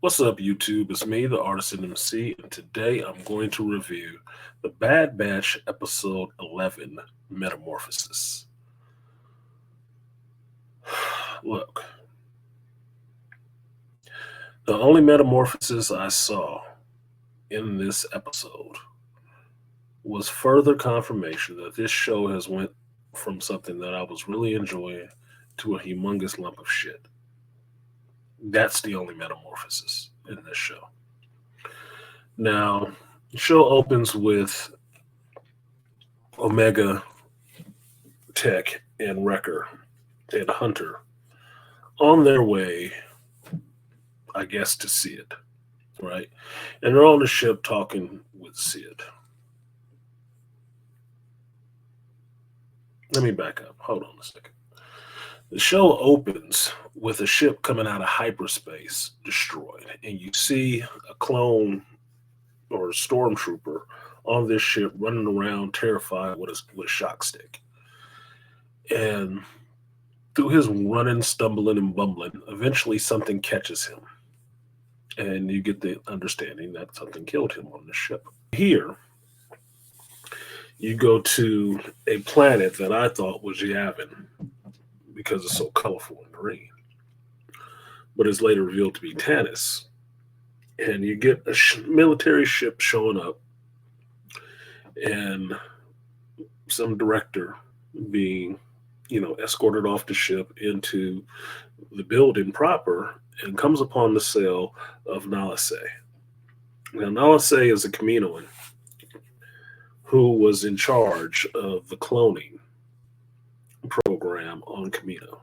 What's up, YouTube? It's me, the ArtisanMc, and today I'm going to review the Bad Batch episode 11, Metamorphosis. Look, the only metamorphosis I saw in this episode was further confirmation that this show has went from something that I was really enjoying to a humongous lump of shit. That's the only metamorphosis in this show. Now, the show opens with Omega Tech and Wrecker and Hunter on their way, I guess, to Sid, right? And they're on the ship talking with Sid. Let me back up. Hold on a second. The show opens with a ship coming out of hyperspace destroyed, and you see a clone or a stormtrooper on this ship running around terrified with a shock stick. And through his running, stumbling, and bumbling, eventually something catches him. And you get the understanding that something killed him on the ship. Here, you go to a planet that I thought was Yavin because it's so colorful and green, but is later revealed to be Tanis. And you get a military ship showing up and some director being escorted off the ship into the building proper and comes upon the cell of Nalase. Now, Nalase is a Kaminoan who was in charge of the cloning program on Kamino.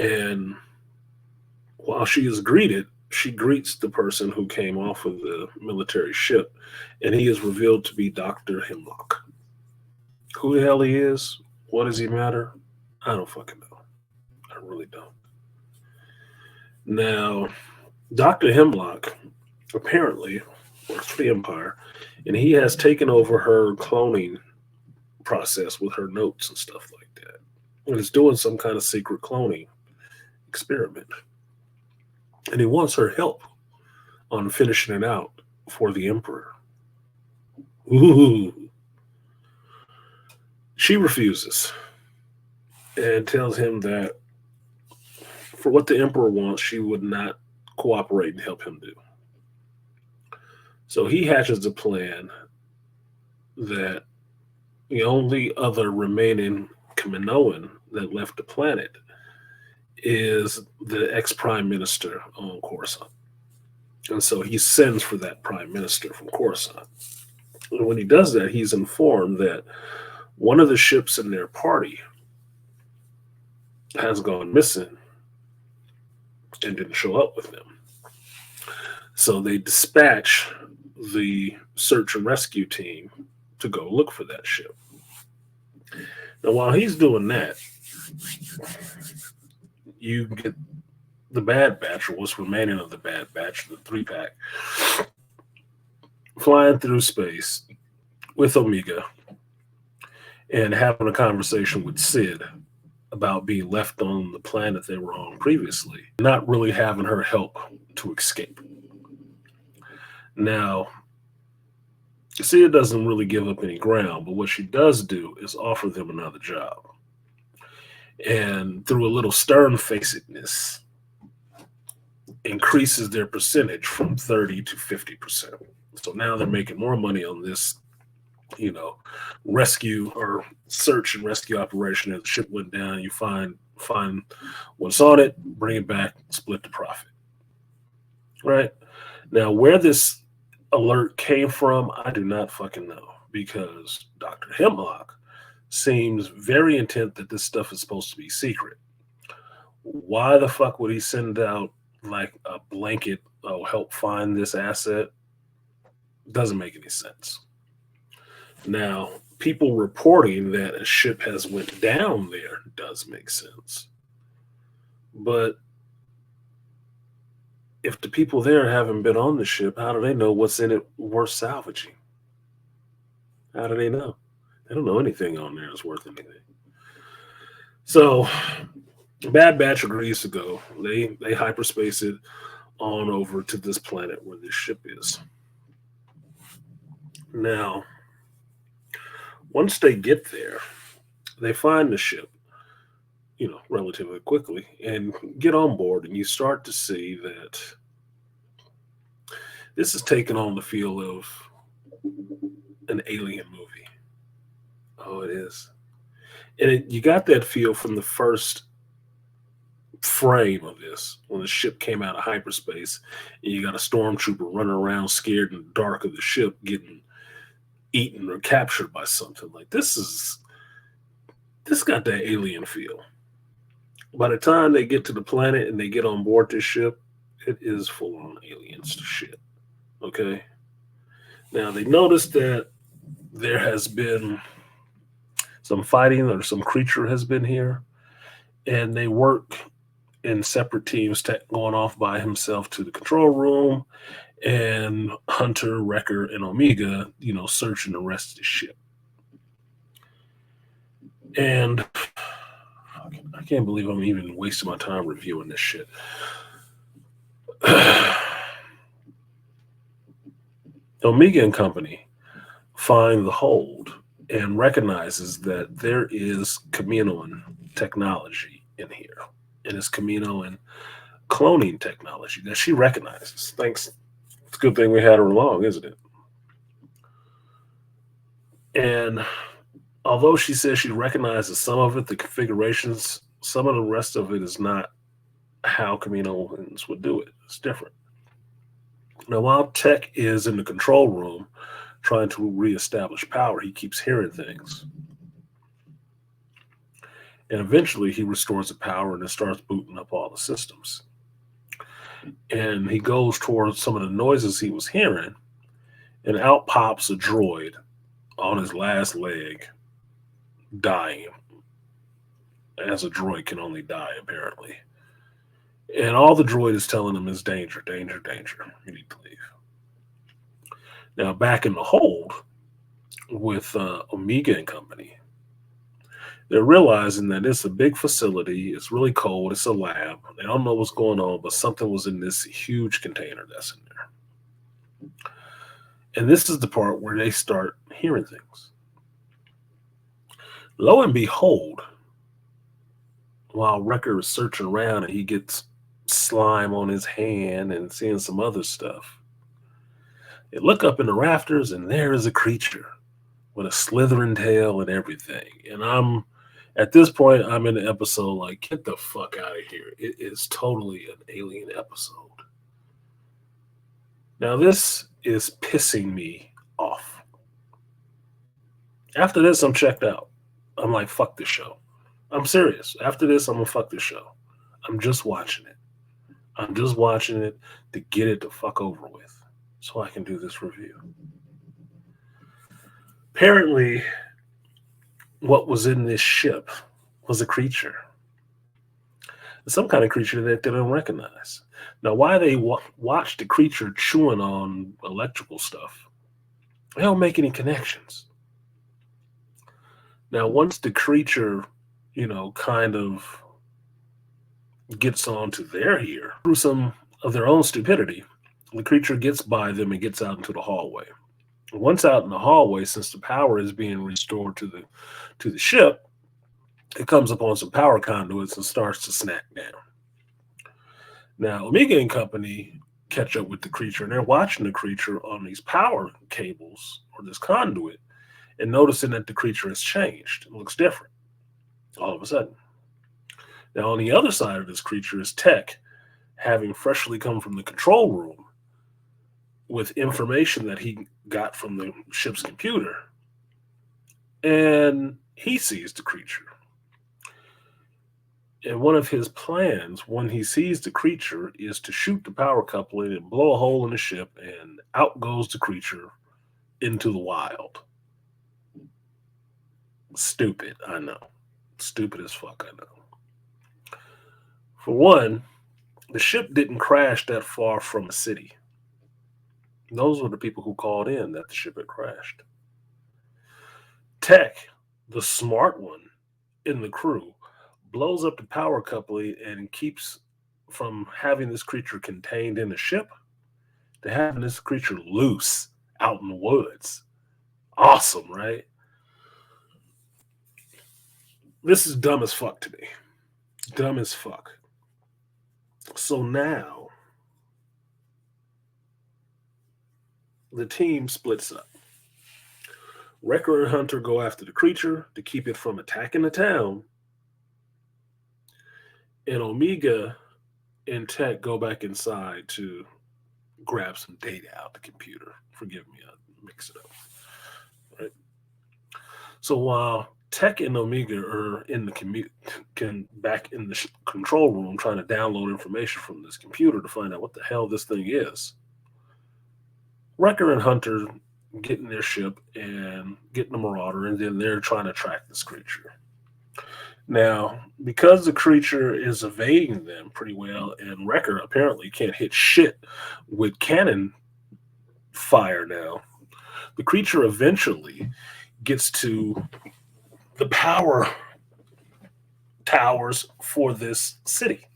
And while she is greeted, she greets the person who came off of the military ship, and he is revealed to be Dr. Hemlock. Who the hell he is? What does he matter? I don't fucking know. I really don't. Now, Dr. Hemlock apparently works for the Empire, and he has taken over her cloning process with her notes and stuff like that. And is doing some kind of secret cloning experiment. And he wants her help on finishing it out for the Emperor. Ooh. She refuses and tells him that for what the Emperor wants, she would not cooperate and help him do. So he hatches a plan that the only other remaining Kaminoan that left the planet is the ex-prime minister on Coruscant. And so he sends for that prime minister from Coruscant. And when he does that, he's informed that one of the ships in their party has gone missing and didn't show up with them. So they dispatch the search and rescue team to go look for that ship. Now, while he's doing that, you get the Bad Batch, or what's remaining of the Bad Batch, the 3-pack, flying through space with Omega and having a conversation with Sid about being left on the planet they were on previously, not really having her help to escape. Now, Sid doesn't really give up any ground, but what she does do is offer them another job. And through a little stern-facedness, increases their percentage from 30 to 50%. So now they're making more money on this, rescue or search and rescue operation. As the ship went down, you find what's on it, bring it back, split the profit. Right? Now, where this alert came from, I do not fucking know, because Dr. Hemlock seems very intent that this stuff is supposed to be secret. Why the fuck would he send out like a blanket, help find this asset? Doesn't make any sense. Now, people reporting that a ship has went down there does make sense. But if the people there haven't been on the ship, how do they know what's in it worth salvaging? How do they know? They don't know anything on there is worth anything. So Bad Batch agrees to go. They hyperspace it on over to this planet where this ship is. Now, once they get there, they find the ship, relatively quickly and get on board, and you start to see that this is taking on the feel of an alien movie. Oh, it is. And you got that feel from the first frame of this when the ship came out of hyperspace, and you got a stormtrooper running around scared in the dark of the ship getting eaten or captured by something. Like this got that alien feel. By the time they get to the planet and they get on board this ship, it is full on aliens shit. Okay. Now they notice that there has been some fighting or some creature has been here, and they work in separate teams, going off by himself to the control room, and Hunter, Wrecker, and Omega, searching the rest of the ship. And I can't believe I'm even wasting my time reviewing this shit. Omega and company find the hold and recognizes that there is Kaminoan technology in here. And it's Kaminoan cloning technology that she recognizes. Thanks. It's a good thing we had her along, isn't it? And although she says she recognizes some of it, the configurations, some of the rest of it is not how Kaminoans would do it. It's different. Now, while Tech is in the control room trying to reestablish power, he keeps hearing things. And eventually he restores the power and it starts booting up all the systems. And he goes towards some of the noises he was hearing, and out pops a droid on his last leg, dying, as a droid can only die, apparently. And all the droid is telling him is danger, danger, danger. You need to leave. Now, back in the hold with Omega and company, they're realizing that it's a big facility. It's really cold. It's a lab. They don't know what's going on, but something was in this huge container that's in there. And this is the part where they start hearing things. Lo and behold, while Wrecker is searching around and he gets slime on his hand and seeing some other stuff, they look up in the rafters and there is a creature with a slithering tail and everything. And at this point, I'm in the episode like, get the fuck out of here. It is totally an alien episode. Now, this is pissing me off. After this, I'm checked out. I'm like, fuck this show. I'm serious. After this, I'm going to fuck this show. I'm just watching it. I'm just watching it to get it the fuck over with so I can do this review. Apparently, what was in this ship was a creature. Some kind of creature that they don't recognize. Now, why they watch the creature chewing on electrical stuff, they don't make any connections. Now, once the creature, kind of gets onto their ear, through some of their own stupidity, the creature gets by them and gets out into the hallway. Once out in the hallway, since the power is being restored to the ship, it comes upon some power conduits and starts to snap down. Now, Omega and company catch up with the creature, and they're watching the creature on these power cables or this conduit and noticing that the creature has changed. It looks different all of a sudden. Now, on the other side of this creature is Tech, having freshly come from the control room with information that he got from the ship's computer. And he sees the creature. And one of his plans, when he sees the creature, is to shoot the power coupling and blow a hole in the ship, and out goes the creature into the wild. Stupid, I know. Stupid as fuck, I know. For one, the ship didn't crash that far from a city. Those were the people who called in that the ship had crashed. Tech, the smart one in the crew, blows up the power coupling and keeps from having this creature contained in a ship to having this creature loose out in the woods. Awesome, right? This is dumb as fuck to me. Dumb as fuck. So now the team splits up. Wrecker and Hunter go after the creature to keep it from attacking the town. And Omega and Tech go back inside to grab some data out the computer. Forgive me, I mix it up. Right. So while Tech and Omega are in the back in the control room trying to download information from this computer to find out what the hell this thing is, Wrecker and Hunter get in their ship and get the Marauder, and then they're trying to track this creature. Now, because the creature is evading them pretty well, and Wrecker apparently can't hit shit with cannon fire now, the creature eventually gets to the power towers for this city,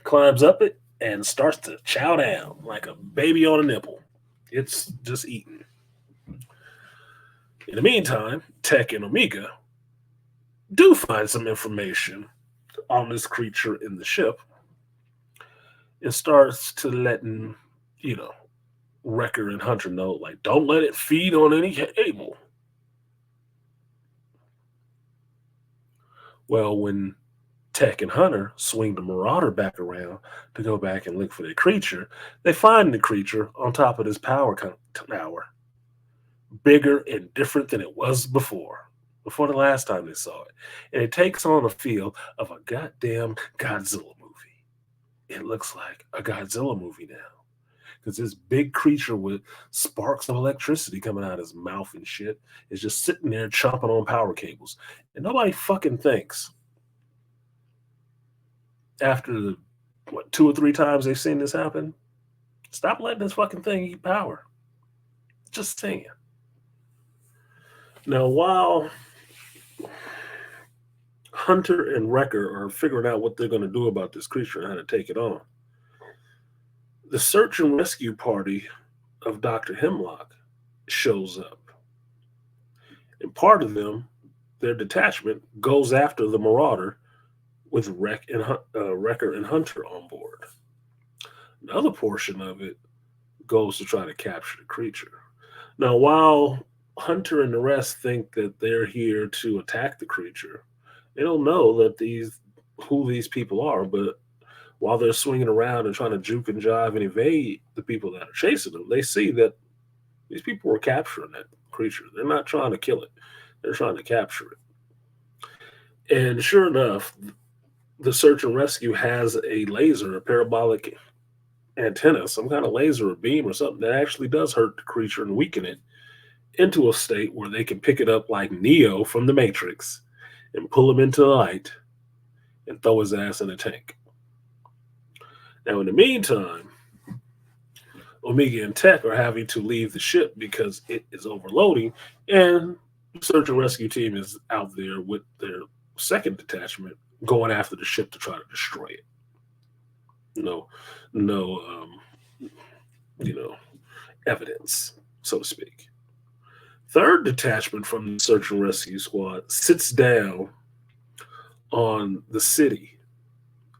climbs up it, and starts to chow down like a baby on a nipple. It's just eating. In the meantime, Tech and Omega do find some information on this creature in the ship and starts to letting, Wrecker and Hunter know, like, don't let it feed on any cable. Well, when Tech and Hunter swing the Marauder back around to go back and look for the creature, they find the creature on top of this power tower, bigger and different than it was before the last time they saw it. And it takes on a feel of a goddamn Godzilla movie. It looks like a Godzilla movie now. Because this big creature with sparks of electricity coming out of his mouth and shit is just sitting there chomping on power cables. And nobody fucking thinks, after the 2 or 3 times they've seen this happen, stop letting this fucking thing eat power. Just saying. Now, while Hunter and Wrecker are figuring out what they're going to do about this creature and how to take it on, the search and rescue party of Dr. Hemlock shows up. And part of them, their detachment, goes after the Marauder with Wrecker and Hunter on board. Another portion of it goes to try to capture the creature. Now, while Hunter and the rest think that they're here to attack the creature, they don't know that who these people are, but while they're swinging around and trying to juke and jive and evade the people that are chasing them, they see that these people are capturing that creature. They're not trying to kill it. They're trying to capture it. And sure enough, the search and rescue has a laser, a parabolic antenna, some kind of laser or beam or something that actually does hurt the creature and weaken it into a state where they can pick it up like Neo from the Matrix and pull him into the light and throw his ass in a tank. Now, in the meantime, Omega and Tech are having to leave the ship because it is overloading, and the search and rescue team is out there with their second detachment going after the ship to try to destroy it. No, evidence, so to speak. Third detachment from the search and rescue squad sits down on the city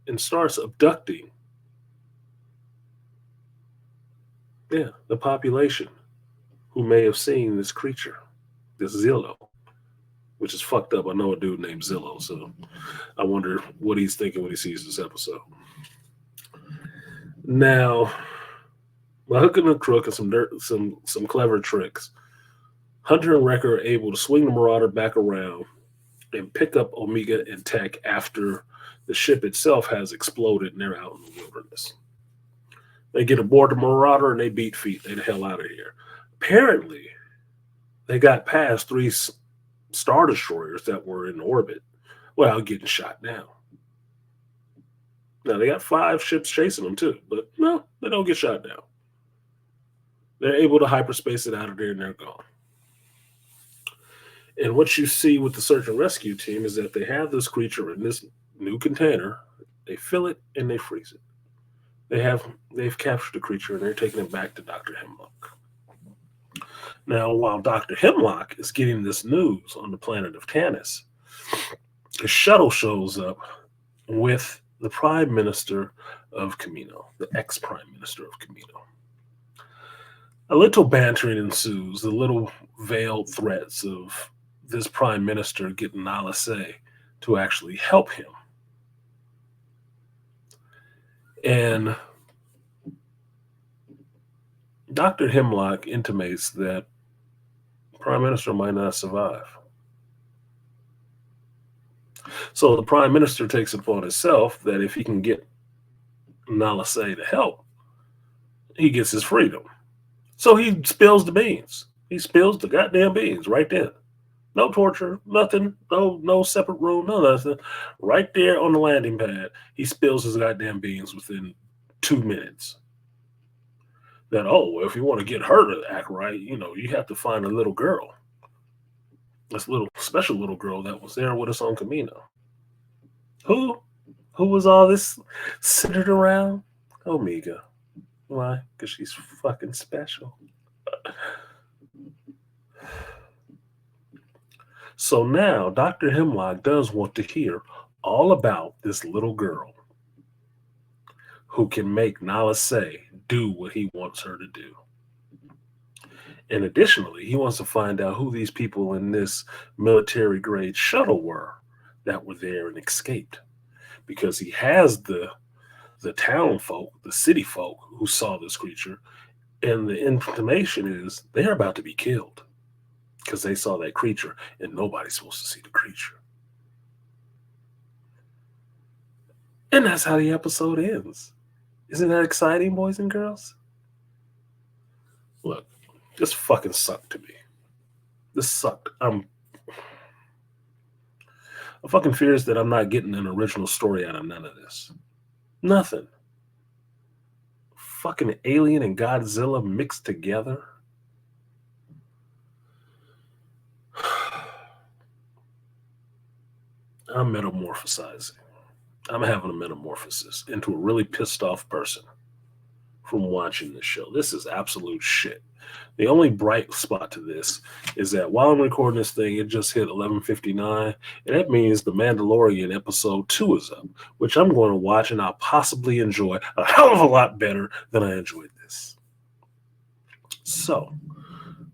and starts abducting the population who may have seen this creature, this Zillow, which is fucked up. I know a dude named Zillow, so I wonder what he's thinking when he sees this episode. Now, by hook and a crook and some clever tricks, Hunter and Wrecker are able to swing the Marauder back around and pick up Omega and Tech after the ship itself has exploded and they're out in the wilderness. They get aboard the Marauder and they beat feet. They the hell out of here. Apparently, they got past 3 Star Destroyers that were in orbit without getting shot down. Now, they got 5 ships chasing them too, but no, they don't get shot down. They're able to hyperspace it out of there and they're gone. And what you see with the search and rescue team is that they have this creature in this new container They fill it and they freeze it. They've captured the creature and they're taking it back to Dr. Hemlock. Now, while Dr. Hemlock is getting this news on the planet of Tanis, a shuttle shows up with the Prime Minister of Camino, the ex-Prime Minister of Camino. A little bantering ensues, the little veiled threats of this Prime Minister getting Nalase to actually help him. And Dr. Hemlock intimates that Prime Minister might not survive. So the Prime Minister takes it upon himself that if he can get Nalase to help, he gets his freedom. So he spills the beans. He spills the goddamn beans right then. No torture, nothing, no separate room, no nothing. Right there on the landing pad, he spills his goddamn beans within 2 minutes. That, if you want to get her to act right, you have to find a little girl. This little special little girl that was there with us on Camino. Who was all this centered around? Omega. Why? Because she's fucking special. So now Dr. Hemlock does want to hear all about this little girl who can make Nalase do what he wants her to do. And additionally, he wants to find out who these people in this military-grade shuttle were that were there and escaped. Because he has the town folk, the city folk who saw this creature, and the information is they're about to be killed because they saw that creature, and nobody's supposed to see the creature. And that's how the episode ends. Isn't that exciting, boys and girls? Look, this fucking sucked to me. This sucked. I'm fucking fears that I'm not getting an original story out of none of this. Nothing. Fucking Alien and Godzilla mixed together. I'm metamorphosizing. I'm having a metamorphosis into a really pissed off person from watching this show. This is absolute shit. The only bright spot to this is that while I'm recording this thing, it just hit 11:59, and that means The Mandalorian episode 2 is up, which I'm going to watch, and I'll possibly enjoy a hell of a lot better than I enjoyed this. So,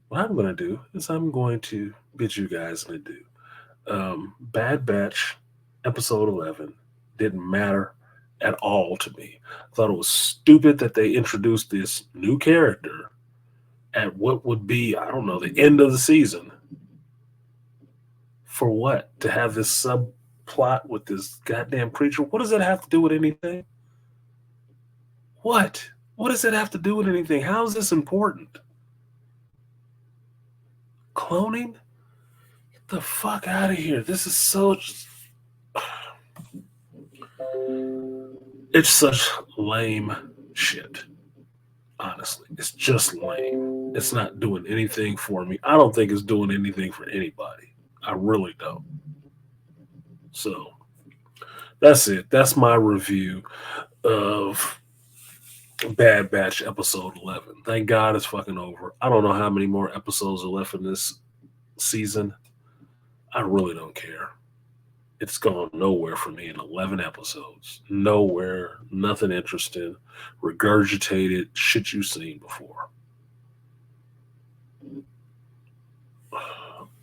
what I'm going to do is I'm going to bid you guys an adieu. Bad Batch episode 11 didn't matter at all to me. I thought it was stupid that they introduced this new character at what would be, I don't know, the end of the season. For what? To have this subplot with this goddamn creature? What does that have to do with anything? What? What does it have to do with anything? How is this important? Cloning? Get the fuck out of here. This is so... It's such lame shit. Honestly, it's just lame. It's not doing anything for me. I don't think it's doing anything for anybody. I really don't. So, that's it. That's my review of Bad Batch episode 11. Thank God it's fucking over. I don't know how many more episodes are left in this season. I really don't care. It's gone nowhere for me in 11 episodes. Nowhere, nothing interesting, regurgitated shit you've seen before.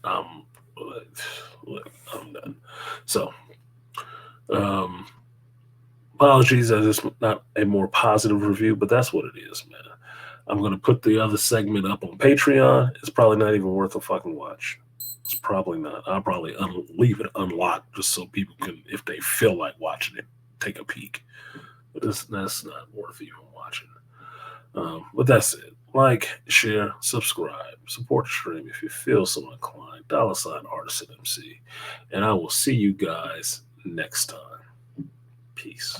I'm done. So, apologies that it's not a more positive review, but that's what it is, man. I'm going to put the other segment up on Patreon. It's probably not even worth a fucking watch. It's probably not. I'll probably leave it unlocked just so people can, if they feel like watching it, take a peek. But that's not worth even watching. But that's it. Like, share, subscribe, support the stream if you feel so inclined. $ArtisanMc. And I will see you guys next time. Peace.